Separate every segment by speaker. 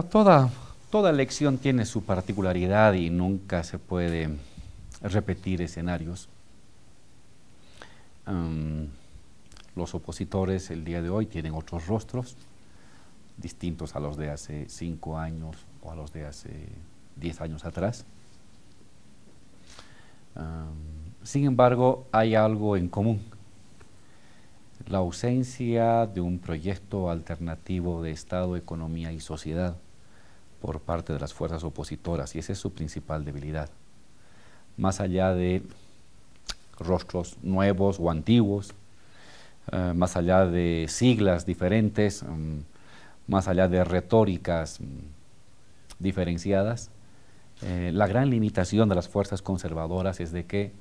Speaker 1: toda elección tiene su particularidad y nunca se puede repetir escenarios. Los opositores el día de hoy tienen otros rostros, distintos a los de hace 5 años o a los de hace 10 años atrás. Sin embargo, hay algo en común: la ausencia de un proyecto alternativo de Estado, economía y sociedad por parte de las fuerzas opositoras, y esa es su principal debilidad. Más allá de rostros nuevos o antiguos, más allá de siglas diferentes, más allá de retóricas diferenciadas, la gran limitación de las fuerzas conservadoras es de que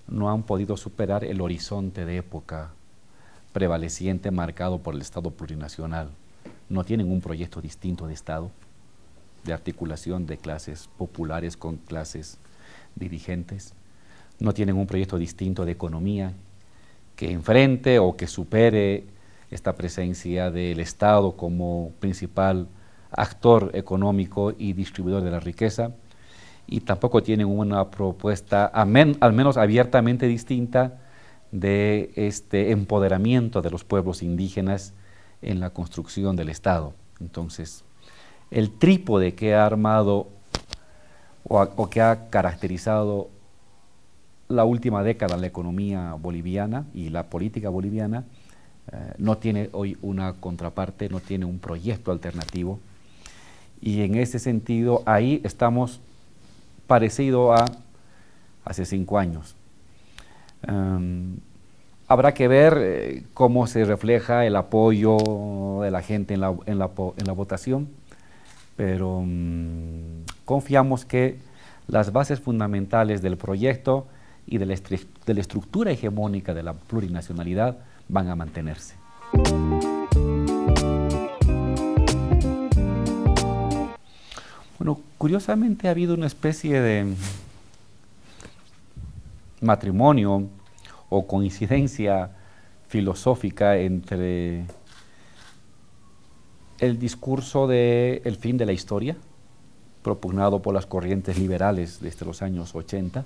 Speaker 1: no han podido superar el horizonte de época prevaleciente marcado por el Estado plurinacional. No tienen un proyecto distinto de Estado, de articulación de clases populares con clases dirigentes. No tienen un proyecto distinto de economía que enfrente o que supere esta presencia del Estado como principal actor económico y distribuidor de la riqueza, y tampoco tienen una propuesta al menos abiertamente distinta de este empoderamiento de los pueblos indígenas en la construcción del Estado. Entonces, el trípode que ha armado o que ha caracterizado la última década la economía boliviana y la política boliviana no tiene hoy una contraparte, no tiene un proyecto alternativo, y en ese sentido ahí estamos parecido a hace 5 años. Habrá que ver cómo se refleja el apoyo de la gente en la votación, pero confiamos que las bases fundamentales del proyecto y de la estructura hegemónica de la plurinacionalidad van a mantenerse. Bueno, curiosamente ha habido una especie de matrimonio o coincidencia filosófica entre el discurso del fin de la historia, propugnado por las corrientes liberales desde los años 80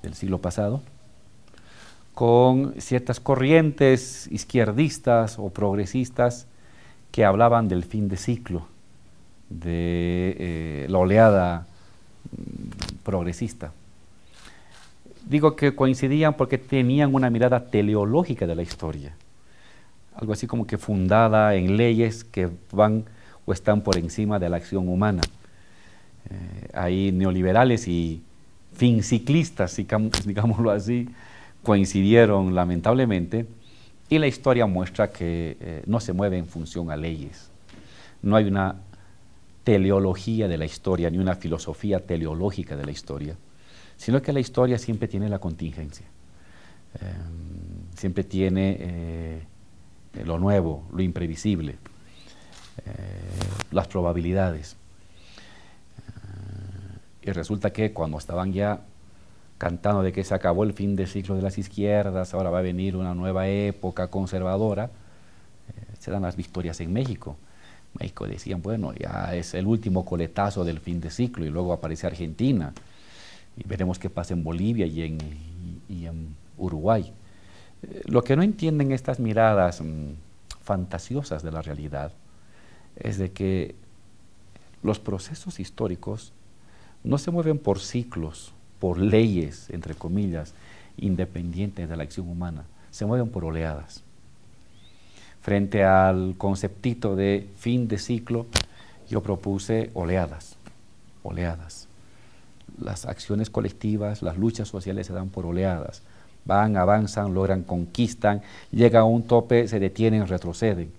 Speaker 1: del siglo pasado, con ciertas corrientes izquierdistas o progresistas que hablaban del fin de ciclo, de la oleada progresista. Digo que coincidían porque tenían una mirada teleológica de la historia, algo así como que fundada en leyes que van o están por encima de la acción humana. Hay neoliberales y finciclistas, digámoslo así, coincidieron lamentablemente, y la historia muestra que no se mueve en función a leyes. No hay una teleología de la historia, ni una filosofía teleológica de la historia, sino que la historia siempre tiene la contingencia, siempre tiene lo nuevo, lo imprevisible, las probabilidades. Y resulta que cuando estaban ya cantando de que se acabó el fin del ciclo de las izquierdas, ahora va a venir una nueva época conservadora, se dan las victorias en México. México decían, bueno, ya es el último coletazo del fin de ciclo, y luego aparece Argentina, y veremos qué pasa en Bolivia y en Uruguay. Lo que no entienden estas miradas fantasiosas de la realidad es de que los procesos históricos no se mueven por ciclos, por leyes, entre comillas, independientes de la acción humana, se mueven por oleadas. Frente al conceptito de fin de ciclo, yo propuse oleadas, oleadas. Las acciones colectivas, las luchas sociales se dan por oleadas. Van, avanzan, logran, conquistan, llegan a un tope, se detienen, retroceden.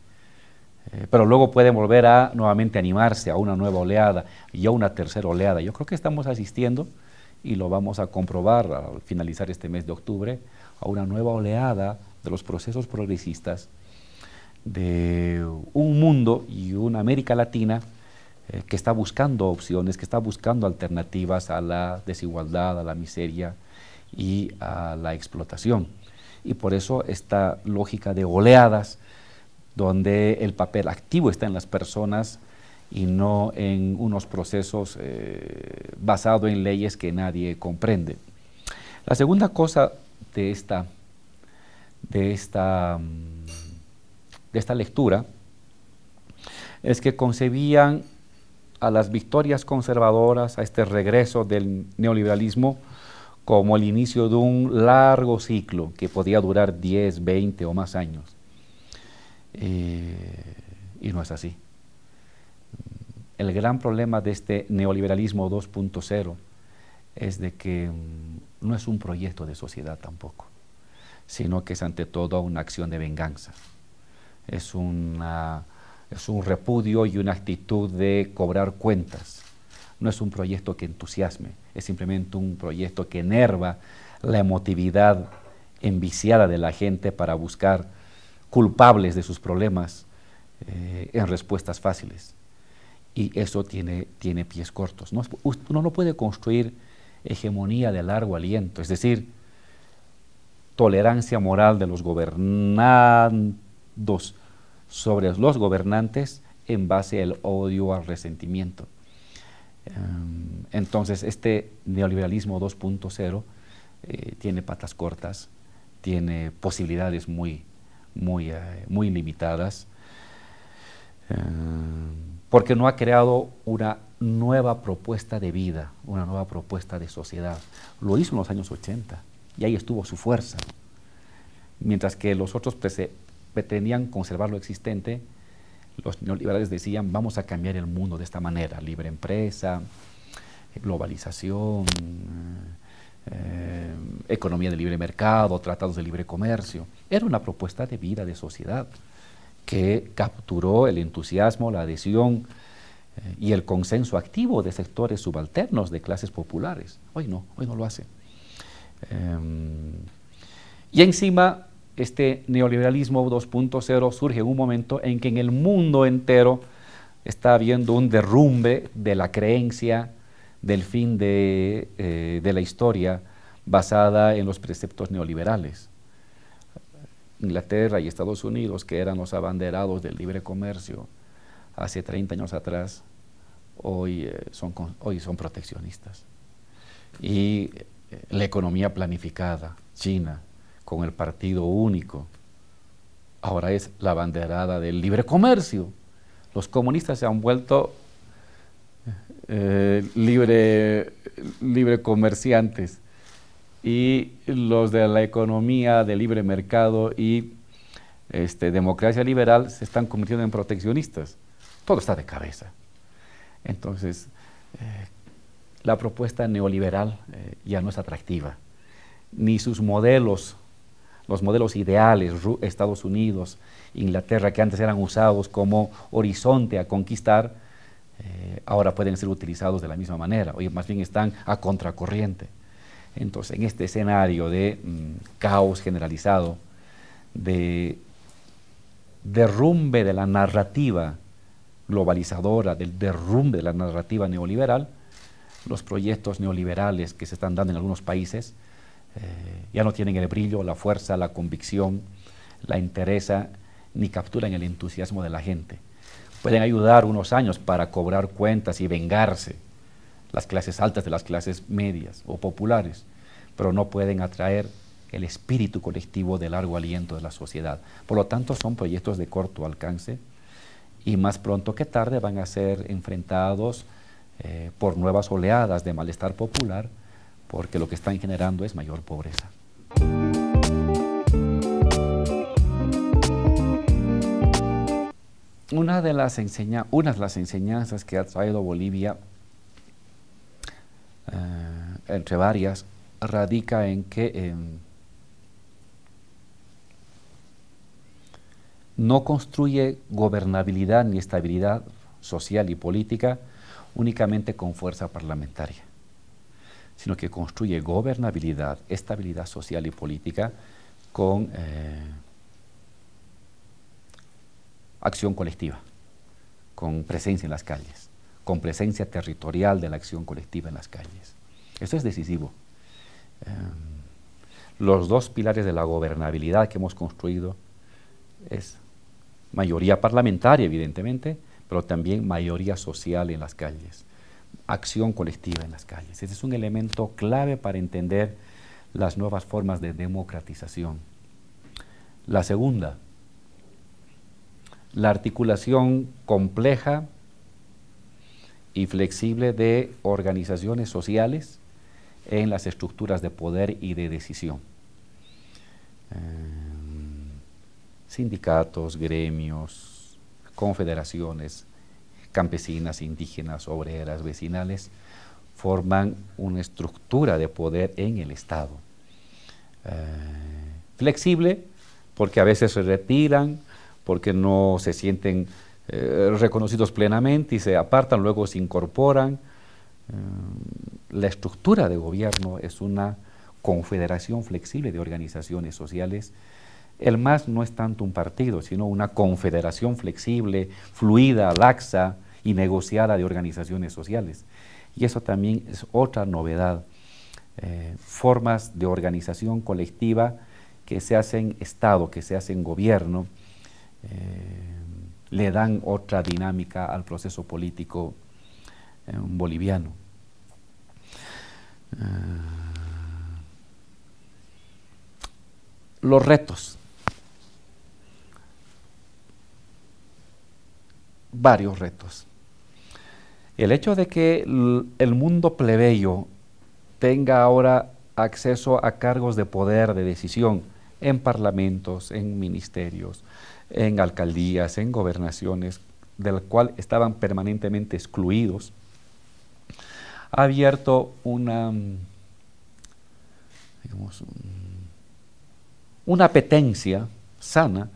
Speaker 1: Pero luego pueden volver a nuevamente animarse a una nueva oleada y a una tercera oleada. Yo creo que estamos asistiendo, y lo vamos a comprobar al finalizar este mes de octubre, a una nueva oleada de los procesos progresistas de un mundo y una América Latina que está buscando opciones, que está buscando alternativas a la desigualdad, a la miseria y a la explotación. Y por eso esta lógica de oleadas, donde el papel activo está en las personas y no en unos procesos basados en leyes que nadie comprende. La segunda cosa de esta lectura es que concebían a las victorias conservadoras, a este regreso del neoliberalismo, como el inicio de un largo ciclo que podía durar 10, 20 o más años. Y no es así. El gran problema de este neoliberalismo 2.0 es de que no es un proyecto de sociedad tampoco, sino que es ante todo una acción de venganza. Es un repudio y una actitud de cobrar cuentas. No es un proyecto que entusiasme, es simplemente un proyecto que enerva la emotividad enviciada de la gente para buscar culpables de sus problemas en respuestas fáciles. Y eso tiene pies cortos. Uno no puede construir hegemonía de largo aliento, es decir, tolerancia moral de los gobernandos sobre los gobernantes en base al odio, al resentimiento. Entonces, este neoliberalismo 2.0 tiene patas cortas, tiene posibilidades muy limitadas, porque no ha creado una nueva propuesta de vida, una nueva propuesta de sociedad. Lo hizo en los años 80 y ahí estuvo su fuerza. Mientras que los otros pretendían conservar lo existente, los neoliberales decían, vamos a cambiar el mundo de esta manera: libre empresa, globalización, economía de libre mercado, tratados de libre comercio. Era una propuesta de vida, de sociedad, que capturó el entusiasmo, la adhesión y el consenso activo de sectores subalternos, de clases populares. Hoy no lo hace. Y encima, este neoliberalismo 2.0 surge en un momento en que en el mundo entero está habiendo un derrumbe de la creencia del fin de la historia basada en los preceptos neoliberales. Inglaterra y Estados Unidos, que eran los abanderados del libre comercio hace 30 años atrás, hoy son proteccionistas. Y la economía planificada, China, con el partido único, ahora es la abanderada del libre comercio. Los comunistas se han vuelto libre comerciantes, y los de la economía de libre mercado y democracia liberal se están convirtiendo en proteccionistas. Todo está de cabeza. Entonces, la propuesta neoliberal ya no es atractiva, ni sus modelos, los modelos ideales, Estados Unidos, Inglaterra, que antes eran usados como horizonte a conquistar, ahora pueden ser utilizados de la misma manera, hoy más bien están a contracorriente. Entonces, en este escenario de caos generalizado, de derrumbe de la narrativa globalizadora, del derrumbe de la narrativa neoliberal, los proyectos neoliberales que se están dando en algunos países ya no tienen el brillo, la fuerza, la convicción, la entereza, ni capturan el entusiasmo de la gente. Pueden ayudar unos años para cobrar cuentas y vengarse las clases altas de las clases medias o populares, pero no pueden atraer el espíritu colectivo de largo aliento de la sociedad. Por lo tanto, son proyectos de corto alcance y más pronto que tarde van a ser enfrentados por nuevas oleadas de malestar popular, porque lo que están generando es mayor pobreza. Una de las enseñanzas que ha traído Bolivia, entre varias, radica en que no construye gobernabilidad ni estabilidad social y política únicamente con fuerza parlamentaria, sino que construye gobernabilidad, estabilidad social y política con acción colectiva, con presencia en las calles, con presencia territorial de la acción colectiva en las calles. Eso es decisivo. Los dos pilares de la gobernabilidad que hemos construido es mayoría parlamentaria, evidentemente, pero también mayoría social en las calles, acción colectiva en las calles. Ese es un elemento clave para entender las nuevas formas de democratización. La segunda, la articulación compleja y flexible de organizaciones sociales en las estructuras de poder y de decisión. Sindicatos, gremios, confederaciones campesinas, indígenas, obreras, vecinales, forman una estructura de poder en el Estado. Flexible, porque a veces se retiran, porque no se sienten reconocidos plenamente y se apartan, luego se incorporan. La estructura de gobierno es una confederación flexible de organizaciones sociales. El MAS no es tanto un partido, sino una confederación flexible, fluida, laxa y negociada de organizaciones sociales. Y eso también es otra novedad. Formas de organización colectiva que se hacen Estado, que se hacen gobierno, le dan otra dinámica al proceso político boliviano. Los retos. Varios retos. El hecho de que el mundo plebeyo tenga ahora acceso a cargos de poder, de decisión, en parlamentos, en ministerios, en alcaldías, en gobernaciones, del cual estaban permanentemente excluidos, ha abierto una, digamos, una apetencia sana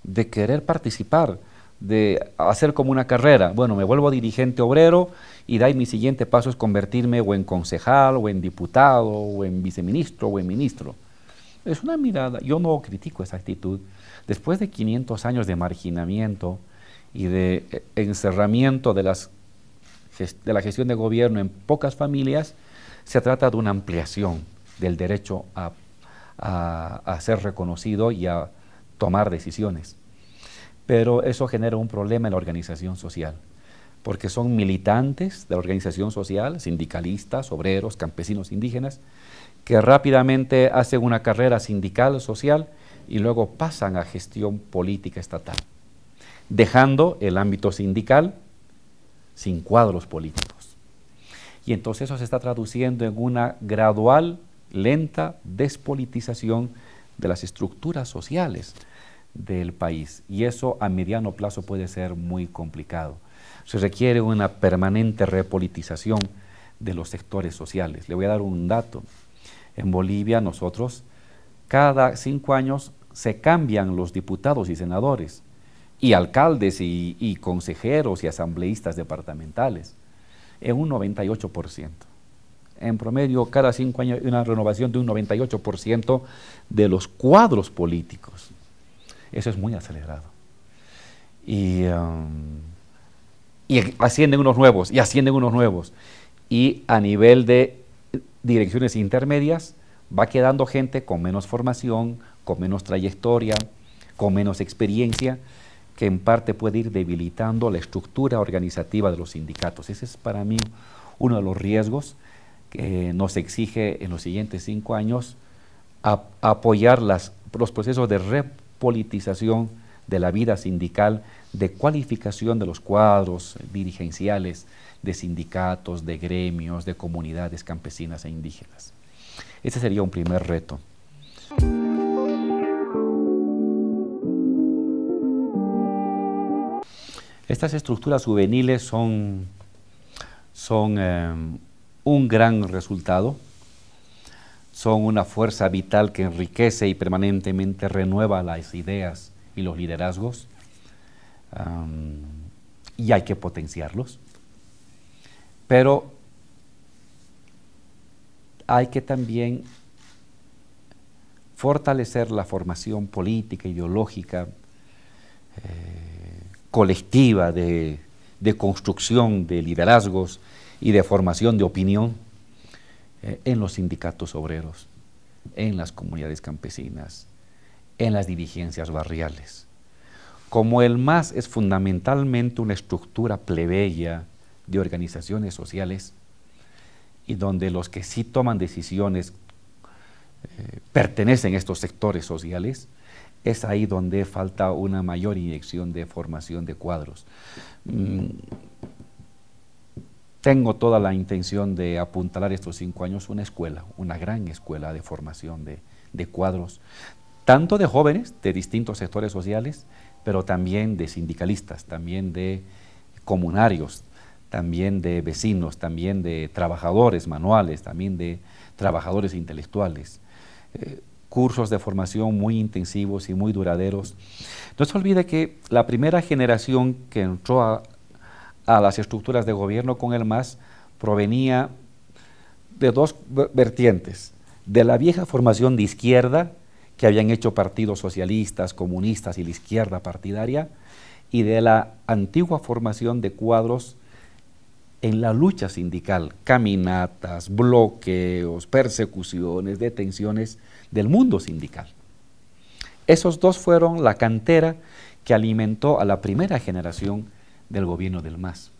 Speaker 1: de querer participar, de hacer como una carrera. Bueno, me vuelvo dirigente obrero y de ahí mi siguiente paso es convertirme o en concejal, o en diputado, o en viceministro, o en ministro. Es una mirada, yo no critico esa actitud. Después de 500 años de marginamiento y de encerramiento de la gestión de gobierno en pocas familias, se trata de una ampliación del derecho a ser reconocido y a tomar decisiones. Pero eso genera un problema en la organización social, porque son militantes de la organización social, sindicalistas, obreros, campesinos, indígenas, que rápidamente hacen una carrera sindical, social, y luego pasan a gestión política estatal, dejando el ámbito sindical sin cuadros políticos. Y entonces eso se está traduciendo en una gradual, lenta despolitización de las estructuras sociales del país, y eso a mediano plazo puede ser muy complicado. Se requiere una permanente repolitización de los sectores sociales. Le voy a dar un dato. En Bolivia nosotros cada 5 años se cambian los diputados y senadores, y alcaldes y consejeros y asambleístas departamentales, en un 98%. En promedio, cada 5 años hay una renovación de un 98% de los cuadros políticos. Eso es muy acelerado. Y ascienden unos nuevos, y ascienden unos nuevos. Y a nivel de direcciones intermedias, va quedando gente con menos formación, con menos trayectoria, con menos experiencia, que en parte puede ir debilitando la estructura organizativa de los sindicatos. Ese es para mí uno de los riesgos que nos exige en los siguientes 5 años apoyar los procesos de repolitización de la vida sindical, de cualificación de los cuadros dirigenciales de sindicatos, de gremios, de comunidades campesinas e indígenas. Ese sería un primer reto. Estas estructuras juveniles son un gran resultado, son una fuerza vital que enriquece y permanentemente renueva las ideas y los liderazgos, y hay que potenciarlos, pero hay que también fortalecer la formación política, ideológica, colectiva de construcción de liderazgos y de formación de opinión en los sindicatos obreros, en las comunidades campesinas, en las dirigencias barriales. Como el MAS es fundamentalmente una estructura plebeya de organizaciones sociales y donde los que sí toman decisiones pertenecen a estos sectores sociales, es ahí donde falta una mayor inyección de formación de cuadros. Tengo toda la intención de apuntalar estos 5 años una escuela, una gran escuela de formación de cuadros, tanto de jóvenes de distintos sectores sociales, pero también de sindicalistas, también de comunarios, también de vecinos, también de trabajadores manuales, también de trabajadores intelectuales. Cursos de formación muy intensivos y muy duraderos. No se olvide que la primera generación que entró a las estructuras de gobierno con el MAS provenía de dos vertientes, de la vieja formación de izquierda, que habían hecho partidos socialistas, comunistas y la izquierda partidaria, y de la antigua formación de cuadros en la lucha sindical, caminatas, bloqueos, persecuciones, detenciones del mundo sindical. Esos dos fueron la cantera que alimentó a la primera generación del gobierno del MAS.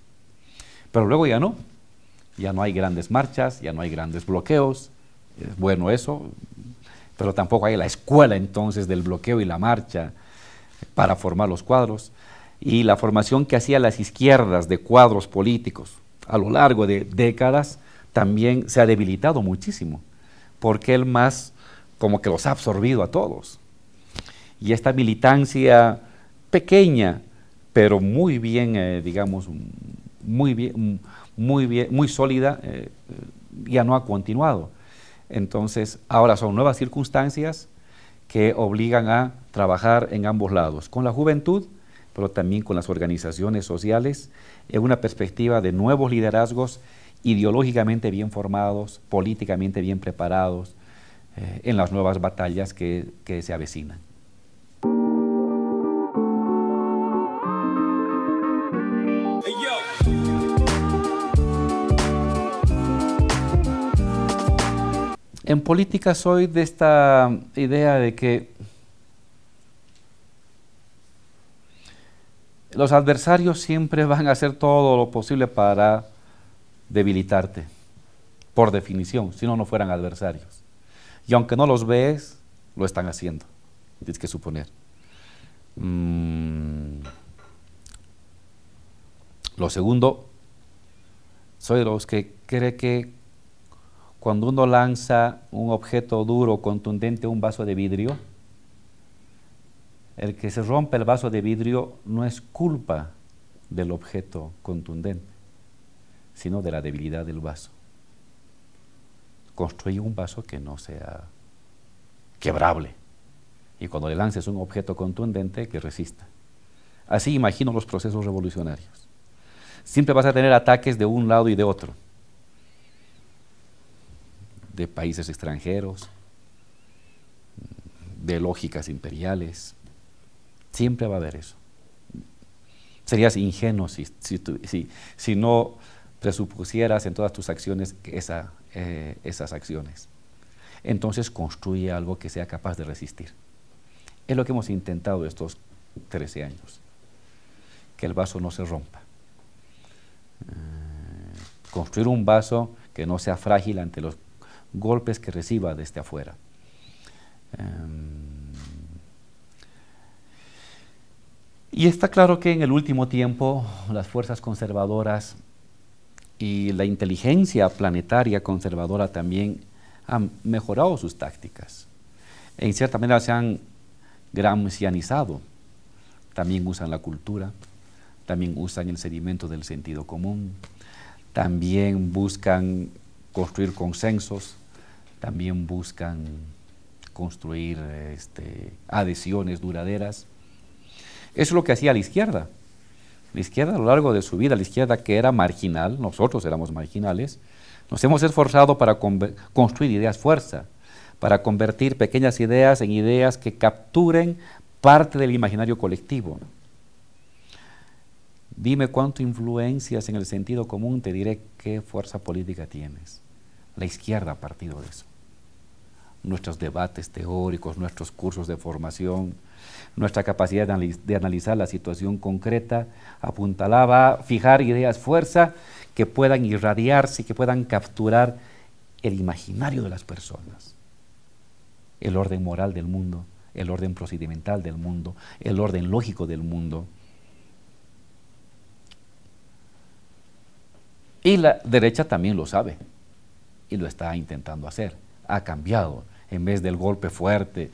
Speaker 1: Pero luego ya no hay grandes marchas, ya no hay grandes bloqueos, es bueno eso, pero tampoco hay la escuela entonces del bloqueo y la marcha para formar los cuadros. Y la formación que hacían las izquierdas de cuadros políticos a lo largo de décadas también se ha debilitado muchísimo, porque el MAS como que los ha absorbido a todos. Y esta militancia pequeña, pero muy bien, digamos, muy sólida, ya no ha continuado. Entonces, ahora son nuevas circunstancias que obligan a trabajar en ambos lados, con la juventud, pero también con las organizaciones sociales, en una perspectiva de nuevos liderazgos ideológicamente bien formados, políticamente bien preparados, en las nuevas batallas que se avecinan. En política soy de esta idea de que los adversarios siempre van a hacer todo lo posible para debilitarte, por definición, si no, no fueran adversarios. Y aunque no los ves, lo están haciendo, tienes que suponer. Lo segundo, soy de los que cree que cuando uno lanza un objeto duro, contundente, un vaso de vidrio, el que se rompe el vaso de vidrio no es culpa del objeto contundente, sino de la debilidad del vaso. Construye un vaso que no sea quebrable, y cuando le lances un objeto contundente, que resista. Así imagino los procesos revolucionarios. Siempre vas a tener ataques de un lado y de otro, de países extranjeros, de lógicas imperiales. Siempre va a haber eso. Serías ingenuo si no presupusieras en todas tus acciones esas acciones. Entonces construye algo que sea capaz de resistir. Es lo que hemos intentado estos 13 años, que el vaso no se rompa. Construir un vaso que no sea frágil ante los golpes que reciba desde afuera. Y está claro que en el último tiempo las fuerzas conservadoras y la inteligencia planetaria conservadora también han mejorado sus tácticas. En cierta manera se han gramscianizado. También usan la cultura, también usan el sedimento del sentido común, también buscan construir consensos, también buscan construir adhesiones duraderas. Eso es lo que hacía la izquierda. La izquierda a lo largo de su vida, la izquierda que era marginal, nosotros éramos marginales, nos hemos esforzado para construir ideas fuerza, para convertir pequeñas ideas en ideas que capturen parte del imaginario colectivo. Dime cuánto influencias en el sentido común, te diré qué fuerza política tienes. La izquierda ha partido de eso. nuestros debates teóricos, nuestros cursos de formación, nuestra capacidad de analizar la situación concreta, apuntalaba a fijar ideas fuerza que puedan irradiarse, que puedan capturar el imaginario de las personas, el orden moral del mundo, el orden procedimental del mundo, el orden lógico del mundo. Y la derecha también lo sabe y lo está intentando hacer. Ha cambiado. En vez del golpe fuerte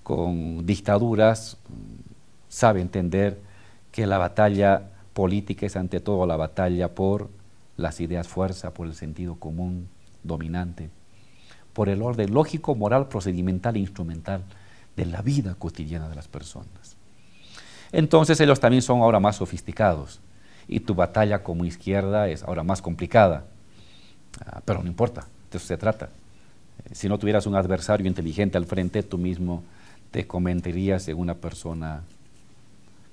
Speaker 1: con dictaduras, sabe entender que la batalla política es ante todo la batalla por las ideas fuerza, por el sentido común dominante, por el orden lógico, moral, procedimental e instrumental de la vida cotidiana de las personas. Entonces ellos también son ahora más sofisticados y tu batalla como izquierda es ahora más complicada, pero no importa, de eso se trata. Si no tuvieras un adversario inteligente al frente, tú mismo te convertirías en una persona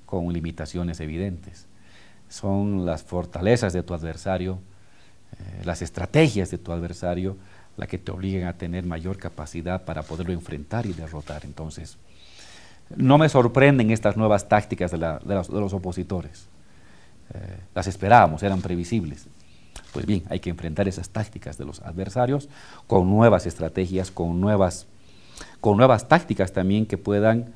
Speaker 1: con limitaciones evidentes. Son las fortalezas de tu adversario, las estrategias de tu adversario, las que te obligan a tener mayor capacidad para poderlo enfrentar y derrotar. Entonces, no me sorprenden estas nuevas tácticas de los opositores. Las esperábamos, eran previsibles. Pues bien, hay que enfrentar esas tácticas de los adversarios con nuevas estrategias, con nuevas tácticas también que puedan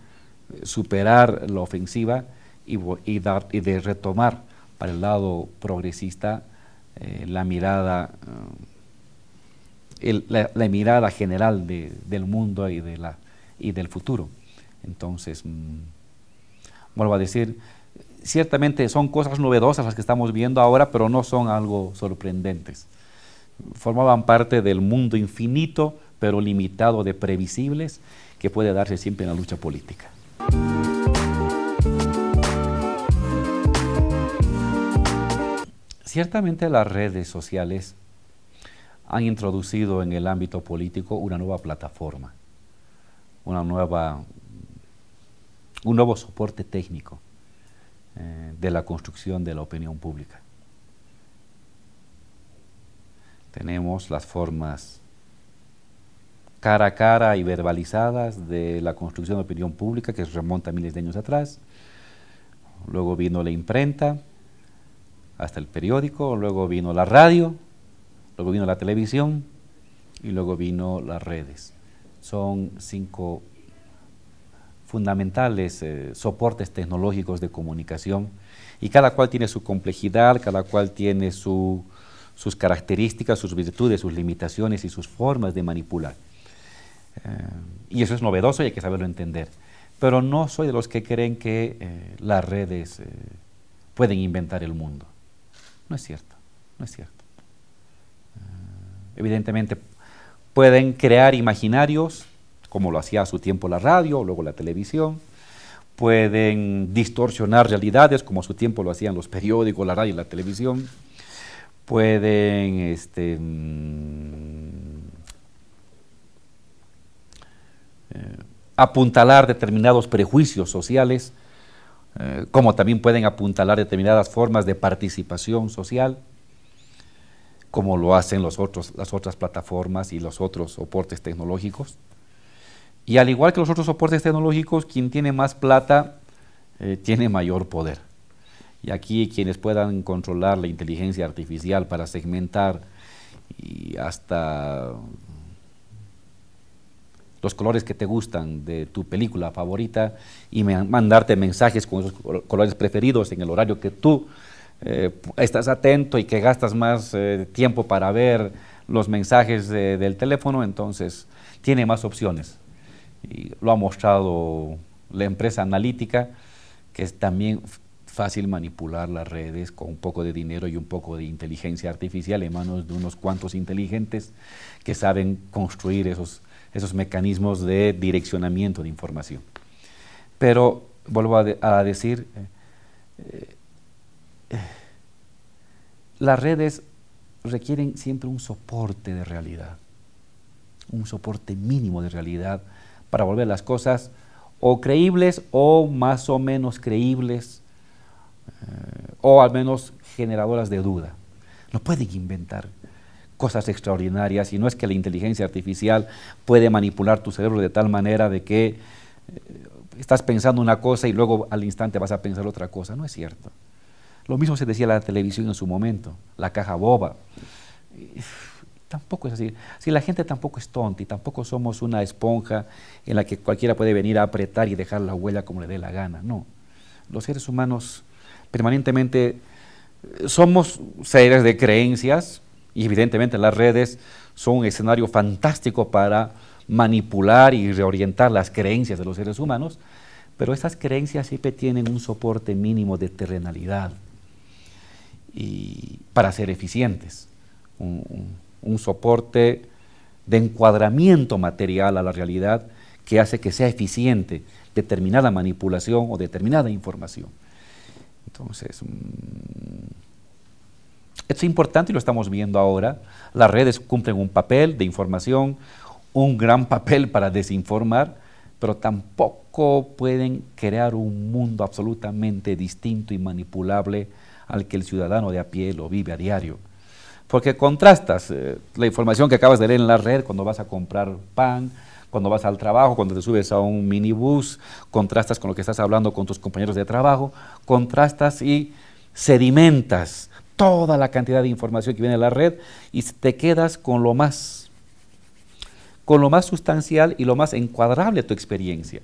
Speaker 1: superar la ofensiva y de retomar para el lado progresista la mirada general del mundo y del futuro. Entonces, vuelvo a decir, ciertamente son cosas novedosas las que estamos viendo ahora, pero no son algo sorprendentes. Formaban parte del mundo infinito, pero limitado de previsibles, que puede darse siempre en la lucha política. Ciertamente las redes sociales han introducido en el ámbito político una nueva plataforma, un nuevo soporte técnico de la construcción de la opinión pública. Tenemos las formas cara a cara y verbalizadas de la construcción de opinión pública que se remonta a miles de años atrás. Luego vino la imprenta, hasta el periódico, luego vino la radio, luego vino la televisión y luego vino las redes. Son 5 fundamentales soportes tecnológicos de comunicación y cada cual tiene su complejidad, cada cual tiene sus características, sus virtudes, sus limitaciones y sus formas de manipular. Y eso es novedoso y hay que saberlo entender. Pero no soy de los que creen que las redes pueden inventar el mundo. No es cierto, no es cierto. Evidentemente pueden crear imaginarios, como lo hacía a su tiempo la radio, luego la televisión, pueden distorsionar realidades, como a su tiempo lo hacían los periódicos, la radio y la televisión, pueden apuntalar determinados prejuicios sociales, como también pueden apuntalar determinadas formas de participación social, como lo hacen las otras plataformas y los otros soportes tecnológicos. Y al igual que los otros soportes tecnológicos, quien tiene más plata tiene mayor poder. Y aquí quienes puedan controlar la inteligencia artificial para segmentar y hasta los colores que te gustan de tu película favorita y mandarte mensajes con esos colores preferidos en el horario que tú estás atento y que gastas más tiempo para ver los mensajes del teléfono, entonces tiene más opciones. Y lo ha mostrado la empresa analítica, que es también fácil manipular las redes con un poco de dinero y un poco de inteligencia artificial en manos de unos cuantos inteligentes que saben construir esos mecanismos de direccionamiento de información. Pero vuelvo a decir, las redes requieren siempre un soporte de realidad, un soporte mínimo de realidad para volver las cosas o creíbles o más o menos creíbles o al menos generadoras de duda. No pueden inventar cosas extraordinarias, y no es que la inteligencia artificial puede manipular tu cerebro de tal manera de que estás pensando una cosa y luego al instante vas a pensar otra cosa. No es cierto. Lo mismo se decía en la televisión en su momento, la caja boba. Tampoco es así. Si la gente tampoco es tonta y tampoco somos una esponja en la que cualquiera puede venir a apretar y dejar la huella como le dé la gana. No. Los seres humanos permanentemente somos seres de creencias y evidentemente las redes son un escenario fantástico para manipular y reorientar las creencias de los seres humanos, pero estas creencias siempre tienen un soporte mínimo de terrenalidad y para ser eficientes. Un soporte de encuadramiento material a la realidad que hace que sea eficiente determinada manipulación o determinada información. Entonces, esto es importante y lo estamos viendo ahora. Las redes cumplen un papel de información, un gran papel para desinformar, pero tampoco pueden crear un mundo absolutamente distinto y manipulable al que el ciudadano de a pie lo vive a diario. Porque contrastas la información que acabas de leer en la red cuando vas a comprar pan, cuando vas al trabajo, cuando te subes a un minibús, contrastas con lo que estás hablando con tus compañeros de trabajo, contrastas y sedimentas toda la cantidad de información que viene de la red y te quedas con lo más sustancial y lo más encuadrable de tu experiencia.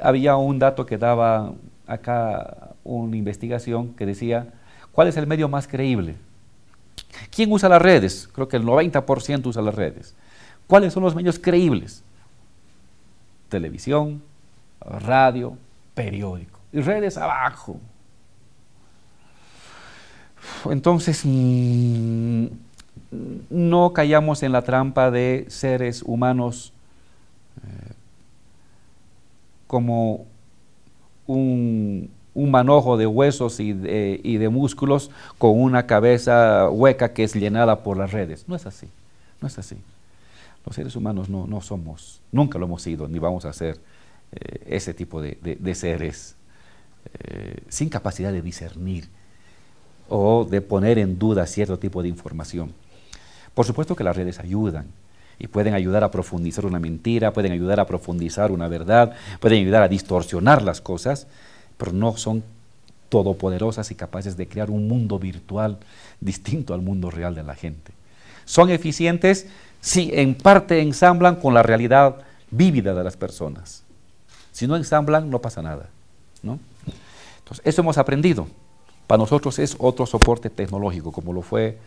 Speaker 1: Había un dato que daba acá una investigación que decía, ¿cuál es el medio más creíble? ¿Quién usa las redes? Creo que el 90% usa las redes. ¿Cuáles son los medios creíbles? Televisión, radio, periódico. Y redes abajo. Entonces, no caigamos en la trampa de seres humanos como un manojo de huesos y de músculos con una cabeza hueca que es llenada por las redes. No es así, no es así. Los seres humanos no somos, nunca lo hemos sido, ni vamos a ser ese tipo de seres sin capacidad de discernir o de poner en duda cierto tipo de información. Por supuesto que las redes ayudan y pueden ayudar a profundizar una mentira, pueden ayudar a profundizar una verdad, pueden ayudar a distorsionar las cosas, pero no son todopoderosas y capaces de crear un mundo virtual distinto al mundo real de la gente. Son eficientes si en parte ensamblan con la realidad vívida de las personas. Si no ensamblan, no pasa nada, ¿no? Entonces, eso hemos aprendido. Para nosotros es otro soporte tecnológico, como lo fue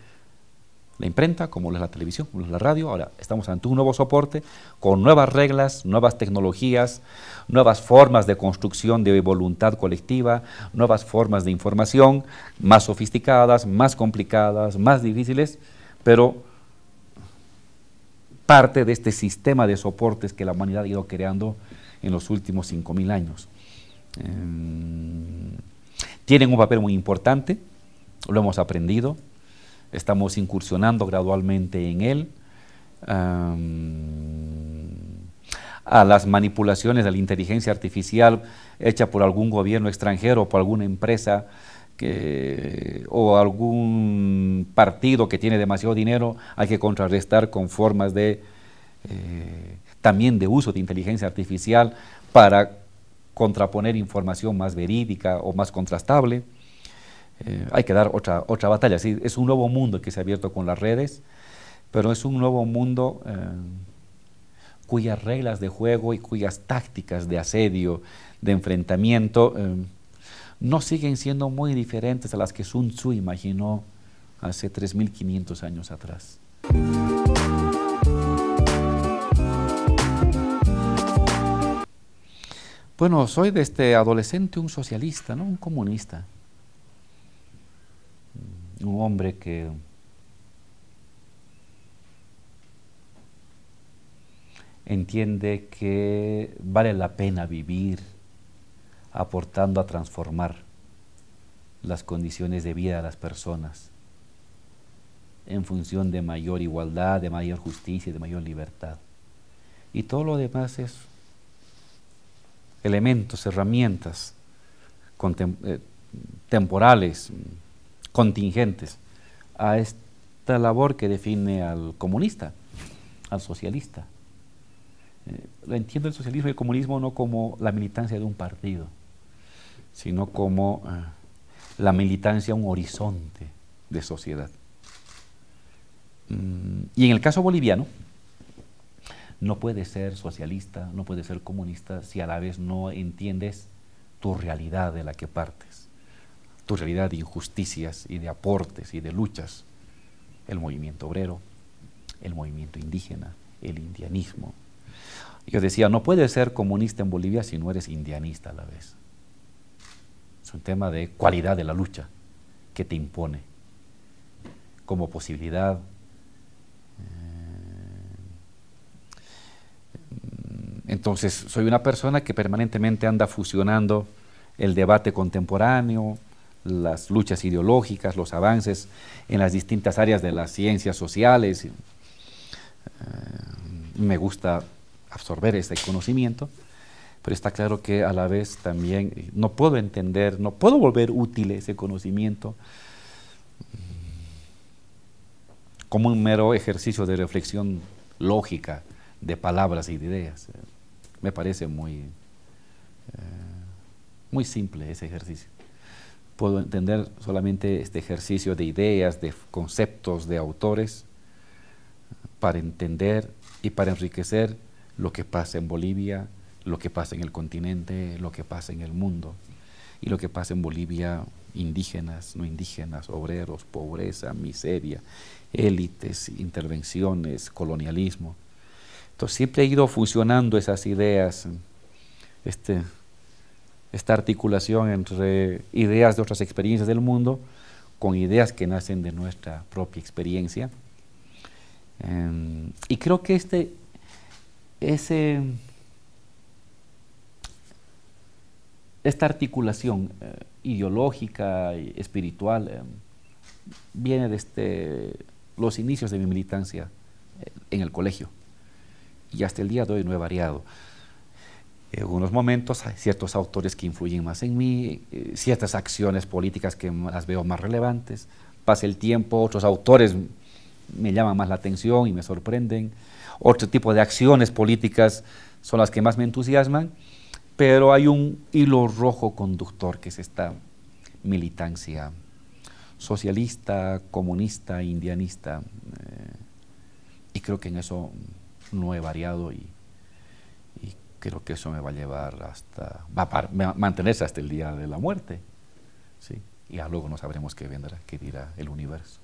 Speaker 1: la imprenta, como lo es la televisión, como lo es la radio. Ahora estamos ante un nuevo soporte con nuevas reglas, nuevas tecnologías, nuevas formas de construcción de voluntad colectiva, nuevas formas de información, más sofisticadas, más complicadas, más difíciles, pero parte de este sistema de soportes que la humanidad ha ido creando en los últimos 5000 años. Tienen un papel muy importante, lo hemos aprendido, estamos incursionando gradualmente en él. A las manipulaciones de la inteligencia artificial hecha por algún gobierno extranjero o por alguna empresa o algún partido que tiene demasiado dinero, hay que contrarrestar con formas de también de uso de inteligencia artificial para contraponer información más verídica o más contrastable. Hay que dar otra batalla. Sí, es un nuevo mundo que se ha abierto con las redes, pero es un nuevo mundo cuyas reglas de juego y cuyas tácticas de asedio, de enfrentamiento, no siguen siendo muy diferentes a las que Sun Tzu imaginó hace 3500 años atrás. Bueno, soy desde adolescente un socialista, ¿no? Un comunista. Un hombre que entiende que vale la pena vivir aportando a transformar las condiciones de vida de las personas en función de mayor igualdad, de mayor justicia y de mayor libertad. Y todo lo demás es elementos, herramientas temporales, contingentes a labor que define al comunista, al socialista. Entiendo el socialismo y el comunismo no como la militancia de un partido, sino como la militancia a un horizonte de sociedad. Y en el caso boliviano, no puedes ser socialista, no puedes ser comunista si a la vez no entiendes tu realidad de la que partes, tu realidad de injusticias y de aportes y de luchas. El movimiento obrero, el movimiento indígena, el indianismo. Yo decía, no puedes ser comunista en Bolivia si no eres indianista a la vez. Es un tema de cualidad de la lucha que te impone como posibilidad. Entonces, soy una persona que permanentemente anda fusionando el debate contemporáneo, las luchas ideológicas, los avances en las distintas áreas de las ciencias sociales. Me gusta absorber ese conocimiento, pero está claro que a la vez también no puedo entender, no puedo volver útil ese conocimiento como un mero ejercicio de reflexión lógica de palabras y de ideas. Me parece muy simple ese ejercicio. Puedo entender solamente este ejercicio de ideas, de conceptos, de autores, para entender y para enriquecer lo que pasa en Bolivia, lo que pasa en el continente, lo que pasa en el mundo, y lo que pasa en Bolivia, indígenas, no indígenas, obreros, pobreza, miseria, élites, intervenciones, colonialismo. Entonces siempre he ido fusionando esas ideas, esta articulación entre ideas de otras experiencias del mundo con ideas que nacen de nuestra propia experiencia. Y creo que esta articulación ideológica y espiritual viene desde los inicios de mi militancia en el colegio, y hasta el día de hoy no he variado. En algunos momentos hay ciertos autores que influyen más en mí, ciertas acciones políticas que las veo más relevantes. Pasa el tiempo, otros autores me llaman más la atención y me sorprenden. Otro tipo de acciones políticas son las que más me entusiasman, pero hay un hilo rojo conductor que es esta militancia socialista, comunista, indianista, y creo que en eso no he variado y creo que eso me va a llevar va a mantenerse hasta el día de la muerte, ¿sí? Y ya luego no sabremos qué vendrá, qué dirá el universo.